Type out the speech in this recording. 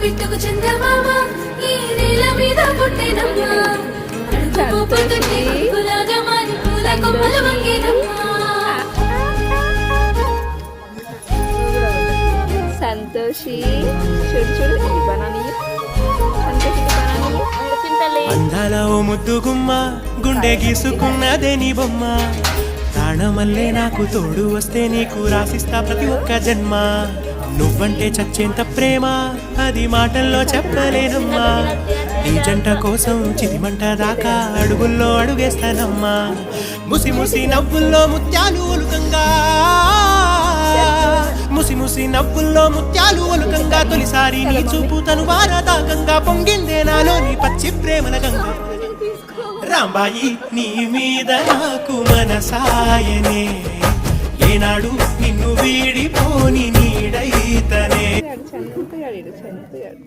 పిట్టుకు చందమామ ఈ నేల మీద పుట్టినమ్మా అడుగుపోతుంటే పులాగా మారి పూల కొమ్మలు వంగినమ్మా సంతోషి చూడు చూడు ఈ బనానీ సంతోషి బనానీ అందాల ఓ ముద్దు గుమ్మ గుండె గీసుకున్నదే నీ బొమ్మ ప్రాణమల్లే నాకు తోడు వస్తే నీకు రాసిస్తా ప్రతి ఒక్క జన్మ నువ్వంటే చచ్చేంత ప్రేమ అది మాటల్లో చెప్పలేనమ్మా నీ జంట కోసం చితిమంట దాకా అడుగుల్లో అడుగేస్తానమ్మా ముసి ముసి నవ్వుల్లో ముత్యాలు ఒలుకంగా ముసి ముసి నవ్వుల్లో ముత్యాలు ఒలుకంగా తొలిసారి నీ చూపు తను వారదాకంగా పొంగిందే నాలోని పచ్చి ప్రేమల గంగ రాంబాయి నీ మీద నాకు మనసాయనే ఏనాడు నిన్ను వీడిపోని నీడైతనే చంపుగాడు చంపుగాడు